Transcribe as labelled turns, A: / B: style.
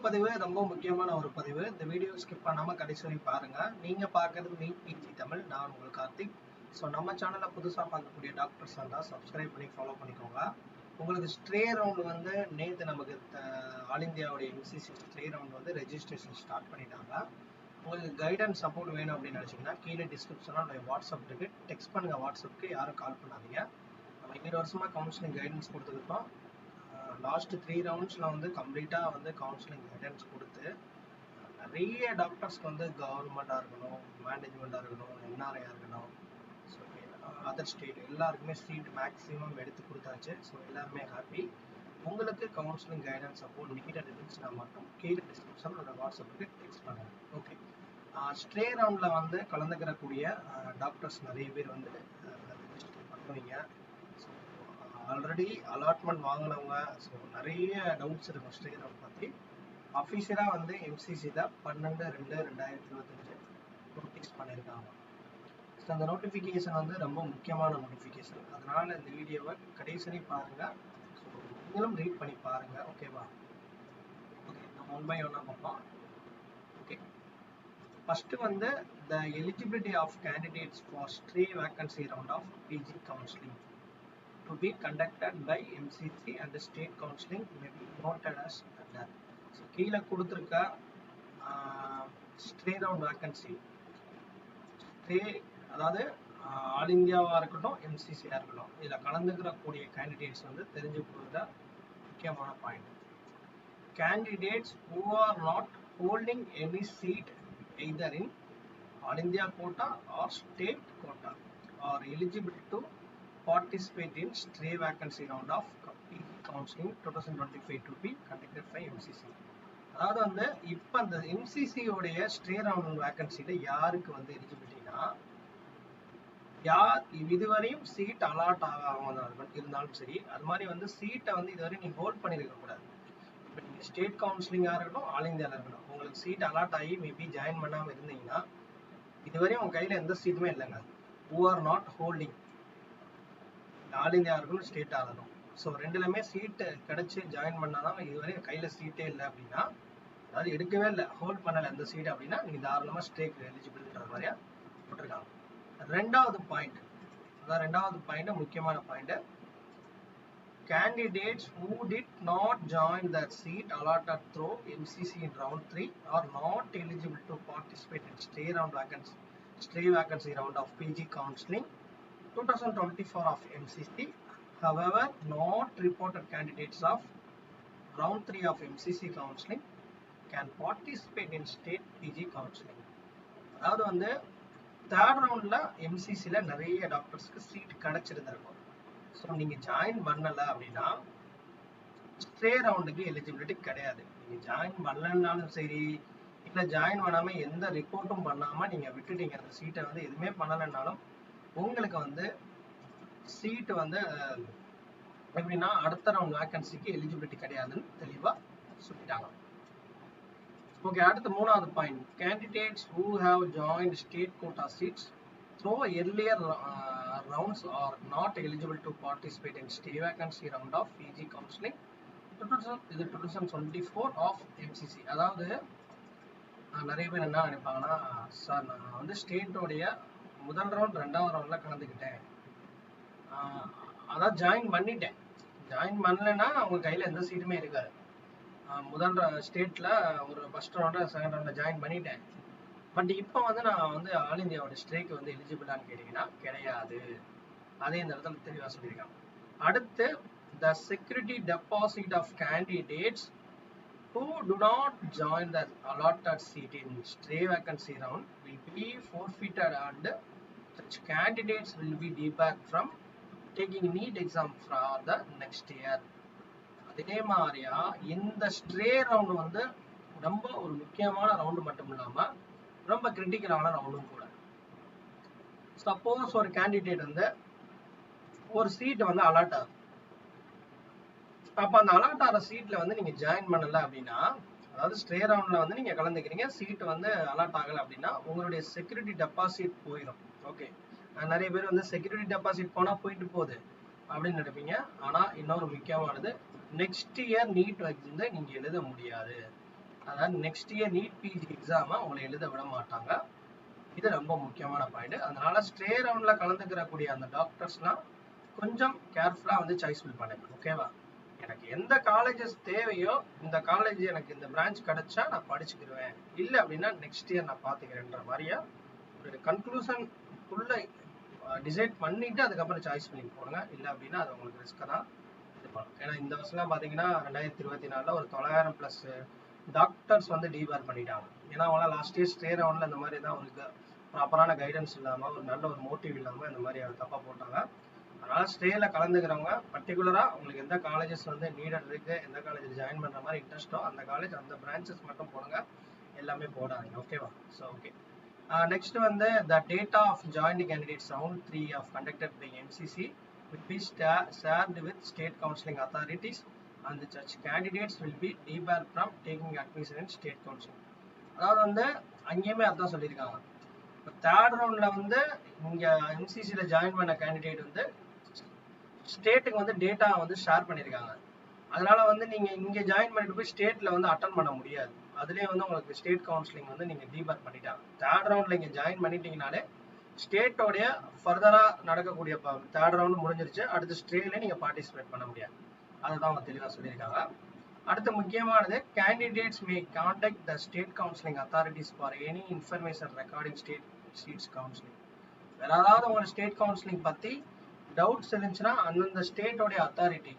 A: பதிவு ரொம்ப முக்கியமான ஒரு பதிவு. இந்த வீடியோ ஸ்கிப் பண்ணாம கடைசி வரை பாருங்க. நீங்க பார்க்கிறது நீட் பிஜி தமிழ். நான் உங்கள் கார்த்திக். ஸோ நம்ம சேனல்ல புதுசா பார்க்கக்கூடிய டாக்டர்ஸ் இருந்தால் சப்ஸ்கிரைப் பண்ணி ஃபாலோ பண்ணிக்கோங்க. உங்களுக்கு ஸ்ட்ரே ரவுண்ட் வந்து நேற்று நமக்கு ஆல் இந்தியாவுடைய எம்சிசி ஸ்ட்ரே ரவுண்ட் வந்து ரெஜிஸ்ட்ரேஷன் ஸ்டார்ட் பண்ணிட்டாங்க. உங்களுக்கு கைடன்ஸ் சப்போர்ட் வேணும் அப்படின்னு நினச்சிங்கன்னா கீழே டிஸ்கிரிப்ஷனில் வாட்ஸ்அப் இருக்கு. டெக்ஸ்ட் பண்ணுங்க வாட்ஸ்அப்புக்கு, யாரும் கால் பண்ணாதீங்க. நம்ம 2 வருஷமா கவுன்சிலிங் கைடன்ஸ் கொடுத்துருக்கோம். லாஸ்ட் 3 ரவுண்ட்ஸில் வந்து கம்ப்ளீட்டாக வந்து கவுன்சிலிங் கைடன்ஸ் கொடுத்து நிறைய டாக்டர்ஸ்க்கு வந்து கவர்மெண்ட்டாக இருக்கணும், மேனேஜ்மெண்ட்டாக இருக்கணும், என்ஆர்ஐயாக இருக்கணும், ஸோ அதர் ஸ்டேட் எல்லாருக்குமே சீட் மேக்ஸிமம் எடுத்து கொடுத்தாச்சு. ஸோ எல்லாருமே ஹாப்பி. உங்களுக்கு கவுன்சிலிங் கைடன்ஸ் சப்போர்ட் நீடட் இருந்துச்சுன்னா மட்டும் கீழே டிஸ்கிரிப்ஷனோட வாட்ஸ்அப்புக்கு டெக்ஸ்ட் பண்ணுங்கள். ஓகே, ஸ்ட்ரே ரவுண்டில் வந்து கலந்துக்கிறக்கூடிய டாக்டர்ஸ் நிறைய பேர் வந்து ரெஜிஸ்டர் பண்ணுவீங்க. ஆல்ரெடி அலாட்மெண்ட் வாங்கினவங்க, ஸோ நிறைய டவுட்ஸ் இருக்கும் ஸ்ட்ரே ரவுண்ட் பற்றி. அஃபீஷியலாக வந்து எம்சிசியில் 12/2/2025 நோட்டீஸ் பண்ணியிருக்காங்க. ஸோ அந்த நோட்டிஃபிகேஷன் வந்து ரொம்ப முக்கியமான நோட்டிஃபிகேஷன். அதனால் இந்த வீடியோவை கடைசி பாருங்கள். ஸோ நீங்களும் ரீட் பண்ணி பாருங்கள். ஓகேவா? ஓகே, நம்ம 1 by 1 பார்ப்போம். ஓகே, ஃபஸ்ட்டு வந்து the eligibility of candidates for stray vacancy round of PG counselling to be conducted by MCC and the state counseling may be noted as under. So கீழே கொடுத்துருக்க stray round vacancy, stray அதாவது all இந்தியாவாக இருக்கட்டும் எம்சிசியாக இருக்கட்டும், இதில் கலந்துக்கிறக்கூடிய candidates வந்து தெரிஞ்சு கொடுக்குற முக்கியமான point. Candidates who are not holding any seat either in all India quota or state quota are eligible to participate in stray vacancy round of PG counseling 2025 to be conducted by MCC. அதாவது வந்து இப்போ அந்த MCC உடைய stray round வேக்கன்சியில் யாருக்கு வந்து எலிஜிபிலிட்டினா, யார் இதுவரையும் seat allot ஆகாமல் இருந்தாலும் சரி, அது மாதிரி வந்து சீட்டை வந்து இதுவரை நீங்கள் ஹோல்ட் பண்ணியிருக்க கூடாது. இப்போ நீங்கள் ஸ்டேட் கவுன்சிலிங்காக இருக்கட்டும், ஆல் இந்தியாவில் இருக்கட்டும், உங்களுக்கு சீட் அலாட் ஆகி மேபி ஜாயின் பண்ணாமல் இருந்தீங்கன்னா இதுவரையும் உங்கள் கையில் எந்த சீட்டுமே இல்லைங்க. who are not holding, all India இருக்கணும், ஸ்டேட் ஆகணும். ஸோ ரெண்டுலையுமே சீட்டு கிடச்சி ஜாயின் பண்ணாதான் இதுவரை கையில் சீட்டே இல்லை அப்படின்னா, அதாவது எடுக்கவே இல்லை, ஹோல்ட் பண்ணலை அந்த சீட் அப்படின்னா நீங்கள் தாராளமாக ஸ்டேக்கு எலிஜிபிள்ன்ற மாதிரியா போட்டிருக்காங்க. ரெண்டாவது பாயிண்ட், அதான் ரெண்டாவது பாயிண்ட் முக்கியமான point. Candidates who did not join their seat allotted through MCC in round 3 are not eligible to participate in stray vacancy round of PG counseling 2024 of MCC. However, not reported candidates of round 3 of MCC counseling can participate in state PG counseling. அதாவது வந்து third ரவுண்டில் எம்சிசியில் நிறைய டாக்டர்ஸ்க்கு seat கிடச்சிருந்திருக்கும். So நீங்கள் join பண்ணலை அப்படின்னா stray ரவுண்டுக்கு eligibility கிடையாது. நீங்கள் join பண்ணலன்னாலும் சரி, இல்லை ஜாயின் பண்ணாமல் எந்த ரிப்போர்ட்டும் பண்ணாமல் நீங்கள் விட்டுட்டீங்க, அந்த சீட்டை வந்து எதுவுமே பண்ணலைன்னாலும் உங்களுக்கு வந்து சீட்டு வந்து எப்படின்னா அடுத்த ரவுண்ட் வேக்கன்சிக்கு எலிஜிபிலிட்டி கிடையாதுன்னு தெளிவாக சொல்லிட்டாங்க. ஓகே, அடுத்த மூணாவது point. Candidates who have joined state quota seats through earlier rounds are not eligible to participate in stay vacancy round of PG counseling 2024 of MCC. அதாவது நிறைய பேர் என்ன நினைப்பாங்கன்னா, சார் நான் வந்து ஸ்டேட்டோடைய முதல் ரவுண்ட் 2வது ரவுண்டில் கலந்துக்கிட்டேன், அதான் ஜாயின் பண்ணிட்டேன், ஜாயின் பண்ணலைன்னா அவங்க கையில் எந்த சீட்டுமே இருக்காது. முதல் ஸ்டேட்டில் ஒரு ஃபஸ்ட் ரவுண்டில் செகண்ட் ரவுண்டில் ஜாயின் பண்ணிட்டேன், பட் இப்போ வந்து நான் வந்து ஆல் இந்தியாவோட ஸ்ட்ரேக்கு வந்து எலிஜிபிளான்னு கேட்டிங்கன்னா கிடையாது. அதே இந்த இடத்துல தெளிவாக சொல்லியிருக்காங்க. அடுத்து, the security deposit of candidates who do not join the allotted seat in stray vacancy round will be forfeited and such candidates will be debarred from taking NEET exam for the next year. அதே மாதிரியா இந்த stray round வந்து ரொம்ப ஒரு முக்கியமான round மட்டும் இல்லாமல் ரொம்ப கிரிட்டிக்கலான ரவுண்டும் கூட. சப்போஸ் ஒரு கேண்டிடேட் வந்து ஒரு சீட்டு வந்து அலாட் ஆகும், அப்போ அந்த அலாட் ஆகிற சீட்டில் வந்து நீங்கள் ஜாயின் பண்ணலை அப்படின்னா, அதாவது ஸ்ட்ரே ரவுண்டில் வந்து நீங்கள் கலந்துக்கிறீங்க, சீட்டு வந்து அலாட் ஆகலை அப்படின்னா உங்களுடைய செக்யூரிட்டி டெபாசிட் போயிடும். ஓகே, நிறைய பேர் வந்து செக்யூரிட்டி டெபாசிட் போனால் போயிட்டு போகுது அப்படின்னு நினைப்பீங்க. ஆனால் இன்னொரு முக்கியமானது, நெக்ஸ்ட் இயர் நீட் வந்து நீங்கள் எழுத முடியாது. அதாவது நெக்ஸ்ட் இயர் நீட் பிஜி எக்ஸாமை உங்களை எழுத விட மாட்டாங்க. இது ரொம்ப முக்கியமான பாயிண்ட். அதனால ஸ்டே ரவுண்ட்ல கலந்துக்கிறக்கூடிய அந்த டாக்டர்ஸ்லாம் கொஞ்சம் கேர்ஃபுல்லா வந்து சாய்ஸ் ஃபில் பண்ணுங்க. ஓகேவா? எனக்கு எந்த காலேஜஸ் தேவையோ, இந்த காலேஜ் எனக்கு இந்த பிரான்ச் கிடைச்சா நான் படிச்சுக்கிடுவேன், இல்லை அப்படின்னா நெக்ஸ்ட் இயர் நான் பார்த்துக்கிறேன்ற மாதிரியா ஒரு கன்க்ளூஷன் ஃபுல்ல டிசைட் பண்ணிட்டு அதுக்கப்புறம் சாய்ஸ் பண்ணி போடுங்க. இல்லை அப்படின்னா அது உங்களுக்கு ரிஸ்க் தான். ஏன்னா இந்த வருஷம்லாம் பார்த்தீங்கன்னா 2024 ஒரு 900+ டாக்டர்ஸ் வந்து டிபார் பண்ணிட்டாங்க. ஏன்னா அவங்களாம் லாஸ்ட் இயர் ஸ்டே ரவுண்ட்ல இந்த மாதிரி தான் ஒரு ப்ராப்பரான கைடன்ஸ் இல்லாமல், ஒரு நல்ல ஒரு மோட்டிவ் இல்லாமல் இந்த மாதிரி தப்பாக போட்டாங்க. அதனால ஸ்டேல கலந்துக்கிறவங்க பர்டிகுலரா உங்களுக்கு எந்த காலேஜஸ் வந்து நீடட் இருக்கு, எந்த காலேஜில் ஜாயின் பண்ற மாதிரி இன்ட்ரெஸ்ட்டோ அந்த காலேஜ் அந்த பிரான்ச்சஸ் மட்டும் போடுங்க, எல்லாமே போடாதீங்க. ஓகேவா? So okay. நெக்ஸ்ட் வந்து the data of joint candidates round 3 of conducted by MCC will be shared with state counseling authorities and the such candidates will be debarred from taking admission in state counseling. அதாவது வந்து அங்கேயுமே அதான் சொல்லியிருக்காங்க. இப்போ third ரவுண்ட்ல வந்து இங்க எம்சிசியில் join பண்ண கேண்டிடேட் வந்து ஸ்டேட்டுக்கு வந்து டேட்டா வந்து ஷேர் பண்ணியிருக்காங்க. அதனால வந்து நீங்க இங்க ஜாயின் பண்ணிட்டு போய் ஸ்டேட்ல வந்து அட்டன் பண்ண முடியாது. அதுலயே வந்து உங்களுக்கு ஸ்டேட் கவுன்சிலிங் வந்து நீங்க டீபார் பண்ணிட்டாங்க. தேர்ட் ரவுண்ட்ல இங்க ஜாயின் பண்ணிட்டீங்கனாலே ஸ்டேட்டோடைய ஃபர்தரா நடக்கக்கூடிய தேர்ட் ரவுண்ட் முடிஞ்சிருச்சு, அடுத்து ஸ்டேட்ல நீங்க பார்ட்டிசிபேட் பண்ண முடியாது. அதுதான் அவங்க தெளிவா சொல்லியிருக்காங்க. அடுத்து முக்கியமானது, candidates may contact the state counselling authorities for any information regarding state seats counselling. வேற ஏதாவது உங்க ஸ்டேட் கவுன்சிலிங் பத்தி டவுட்ஸ் இருந்துச்சுன்னா அந்தந்த ஸ்டேட்டோடைய அத்தாரிட்டி,